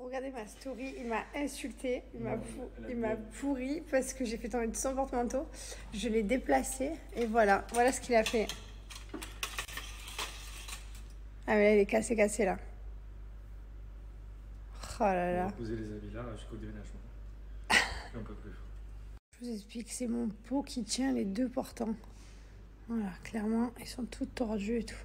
Regardez ma story, il m'a insulté, il m'a pourri parce que j'ai fait tomber son porte-manteau. Je l'ai déplacé et voilà, voilà ce qu'il a fait. Ah mais là, il est cassé là. Oh là là. On va poser les habits là jusqu'au déménagement. Un peu plus. Je vous explique, c'est mon pot qui tient les deux portants. Voilà, clairement, ils sont tous tordus et tout.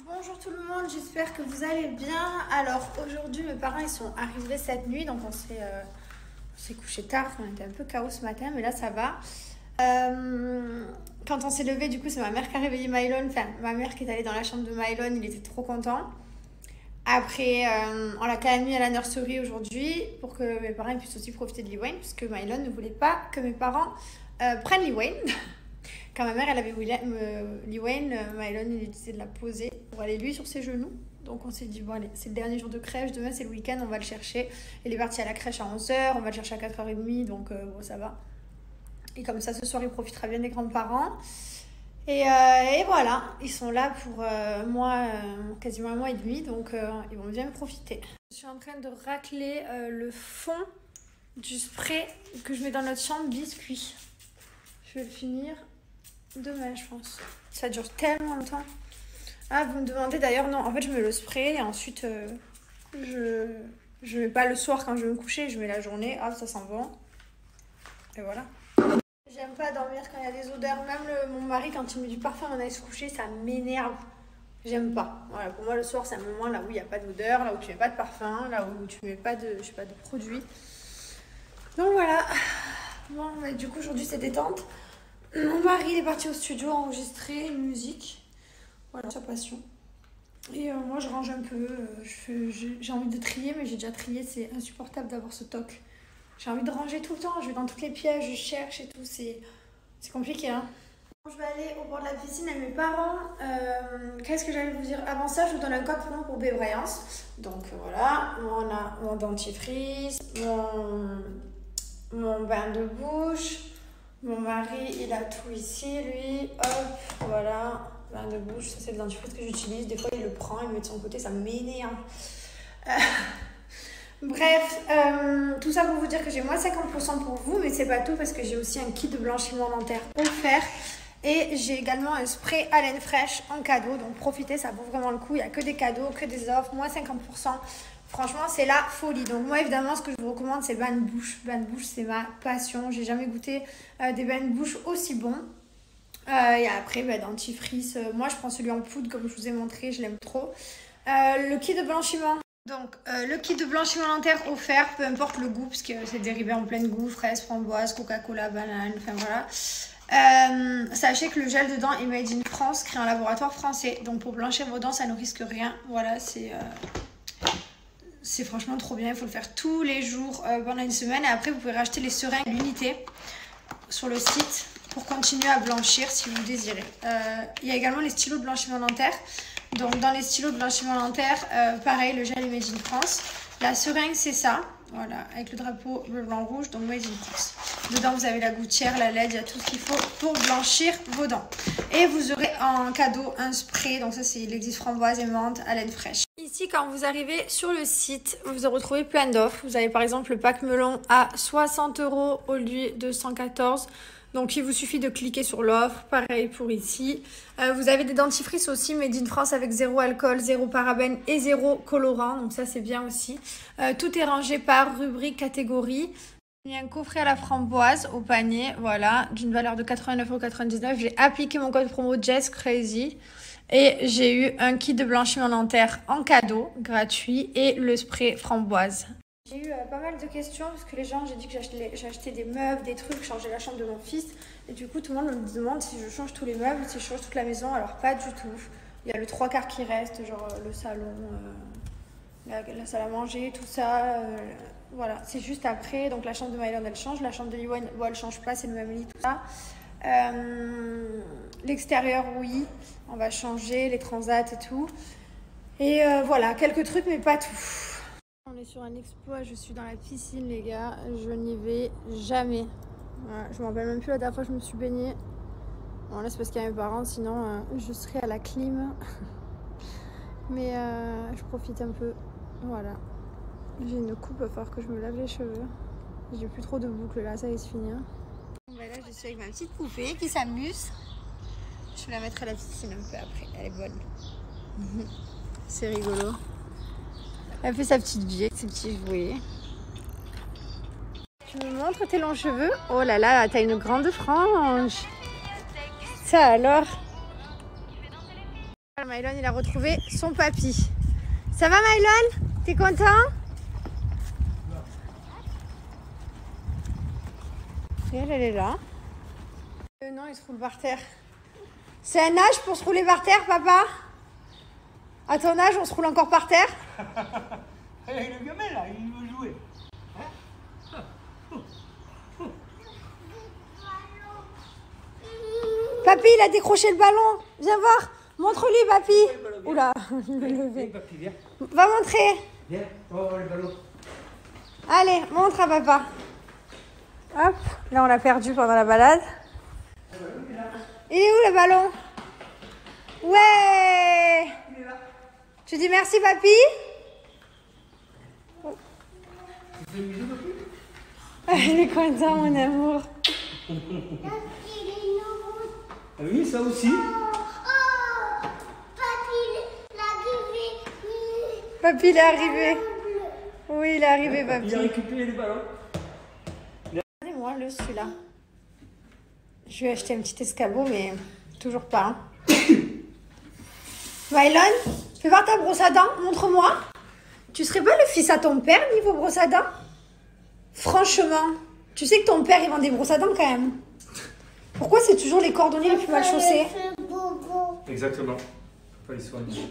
Bonjour tout le monde, j'espère que vous allez bien. Alors aujourd'hui, mes parents ils sont arrivés cette nuit, donc on s'est couché tard, on était un peu chaos ce matin, mais là ça va. Quand on s'est levé, du coup, c'est ma mère qui a réveillé Mylon. Enfin, ma mère qui est allée dans la chambre de Mylon, il était trop content. Après, on l'a quand même mis à la nursery aujourd'hui pour que mes parents puissent aussi profiter de Liwain, parce que Mylon ne voulait pas que mes parents prennent Liwain. Quand ma mère elle avait Liwain, Mylon il lui disait de la poser pour aller lui sur ses genoux. Donc on s'est dit, bon allez, c'est le dernier jour de crèche, demain c'est le week-end, on va le chercher. Il est parti à la crèche à 11h, on va le chercher à 4h30, donc bon ça va. Et comme ça ce soir il profitera bien des grands-parents. Et voilà, ils sont là pour moi, quasiment un mois et demi, donc ils vont bien profiter. Je suis en train de racler le fond du spray que je mets dans notre chambre biscuit. Je vais le finir demain, je pense. Ça dure tellement longtemps. Ah, vous me demandez d'ailleurs, non, en fait, je mets le spray et ensuite, je mets pas le soir quand je vais me coucher, je mets la journée, hop, ça sent bon. Et voilà. J'aime pas dormir quand il y a des odeurs. Même mon mari, quand il met du parfum avant d'aller se coucher, ça m'énerve. J'aime pas. Voilà, pour moi, le soir, c'est un moment là où il n'y a pas d'odeur, là où tu mets pas de parfum, là où tu mets pas de, je sais pas, de produits. Donc voilà. Bon, mais du coup, aujourd'hui, c'est détente. Mon mari il est parti au studio enregistrer une musique, voilà sa passion. Et moi je range un peu, j'ai envie de trier mais j'ai déjà trié, c'est insupportable d'avoir ce toc. J'ai envie de ranger tout le temps, je vais dans toutes les pièces, je cherche et tout, c'est compliqué hein. Je vais aller au bord de la piscine avec mes parents. Qu'est-ce que j'allais vous dire? Avant ça, je vous donne un code promo pour Bébrayance. Donc voilà, on a mon dentifrice, mon bain de bouche. Mon mari, il a tout ici, lui. Hop, voilà. Bain de bouche, ça c'est le dentifrice que j'utilise. Des fois, il le prend, il le met de son côté, ça m'énerve. Bref, tout ça pour vous dire que j'ai moins 50% pour vous, mais c'est pas tout parce que j'ai aussi un kit de blanchiment dentaire offert. Et j'ai également un spray haleine fraîche en cadeau. Donc profitez, ça vaut vraiment le coup. Il n'y a que des cadeaux, que des offres, moins 50%. Franchement, c'est la folie. Donc moi, évidemment, ce que je vous recommande, c'est bain de bouche. Bain de bouche, c'est ma passion. J'ai jamais goûté des bains de bouche aussi bons. Et après, dentifrice. Moi, je prends celui en poudre, comme je vous ai montré. Je l'aime trop. Le kit de blanchiment. Donc, le kit de blanchiment dentaire offert, peu importe le goût, parce que c'est dérivé en plein de goût. Fraises, framboises, Coca-Cola, banane, enfin voilà. Sachez que le gel dedans est made in France, créé en laboratoire français. Donc, pour blanchir vos dents, ça ne risque rien. Voilà, c'est franchement trop bien, il faut le faire tous les jours pendant une semaine. Et après, vous pouvez racheter les seringues l'unité sur le site pour continuer à blanchir si vous désirez. Il y a également les stylos de blanchiment dentaire. Donc, dans les stylos de blanchiment dentaire, pareil, le gel est made in France. La seringue, c'est ça. Voilà, avec le drapeau bleu, blanc, rouge, donc made in France. Dedans, vous avez la gouttière, la LED, il y a tout ce qu'il faut pour blanchir vos dents. Et vous aurez en cadeau un spray. Donc ça, c'est l'exis framboise et menthe, haleine fraîche. Ici, quand vous arrivez sur le site, vous retrouvez plein d'offres. Vous avez par exemple le pack melon à 60 € au lieu de 114 €. Donc, il vous suffit de cliquer sur l'offre. Pareil pour ici. Vous avez des dentifrices aussi, made in France avec 0 alcool, 0 parabènes et 0 colorant. Donc, ça, c'est bien aussi. Tout est rangé par rubrique, catégorie. Il y a un coffret à la framboise au panier, voilà, d'une valeur de 89,99 €. J'ai appliqué mon code promo Jess Crazy. Et j'ai eu un kit de blanchiment dentaire en cadeau, gratuit, et le spray framboise. J'ai eu pas mal de questions parce que les gens, j'ai dit que j'achetais des meubles, des trucs, changer la chambre de mon fils. Et du coup, tout le monde me demande si je change tous les meubles, si je change toute la maison. Alors, pas du tout. Il y a le 3/4 qui reste, genre le salon, la salle à manger, tout ça. Voilà, c'est juste après. Donc, la chambre de Mylon, elle change. La chambre de Liwan, bon, elle change pas, c'est le même lit, tout ça. L'extérieur, oui, on va changer, les transats et tout. Et voilà, quelques trucs, mais pas tout. On est sur un exploit, je suis dans la piscine, les gars. Je n'y vais jamais. Voilà, je m'en rappelle même plus la dernière fois que je me suis baignée. Bon, là, c'est parce qu'il y a mes parents, sinon je serais à la clim. Mais je profite un peu. Voilà. J'ai une coupe, il va falloir que je me lave les cheveux. J'ai plus trop de boucles là, ça va se finir. Bon, bah là, je suis avec ma petite poupée qui s'amuse. Je vais la mettre à la piscine un peu après, elle est bonne. C'est rigolo. Elle fait sa petite vie avec ses petits jouets. Tu me montres tes longs cheveux? Oh là là, t'as une grande frange. Ça alors? Mylon, il a retrouvé son papy. Ça va Mylon? T'es content? Et elle est là. Non, il se roule par terre. C'est un âge pour se rouler par terre, papa? À ton âge, on se roule encore par terre? Le gamin là, il veut jouer. Papy, il a décroché le ballon. Viens voir. Montre-lui, papy. Oula, il m'a levé. Va montrer. Viens, on va voir le ballon. Allez, montre à papa. Hop, là on l'a perdu pendant la balade. Il est où le ballon? Ouais. Tu dis merci, papy? Il est content, mon amour. Ah oui, ça aussi. Papy, il est arrivé. Oui, il est arrivé, papy. Il a récupéré le ballon. Regardez-moi le celui-là. Je vais acheter un petit escabeau, mais toujours pas. Hein. Mylon, fais voir ta brosse à dents, montre-moi. Tu serais pas le fils à ton père niveau brosse à dents? Franchement, tu sais que ton père il vend des brosses à dents quand même. Pourquoi c'est toujours les cordonniers les plus mal chaussés? Exactement. Faut les soigner.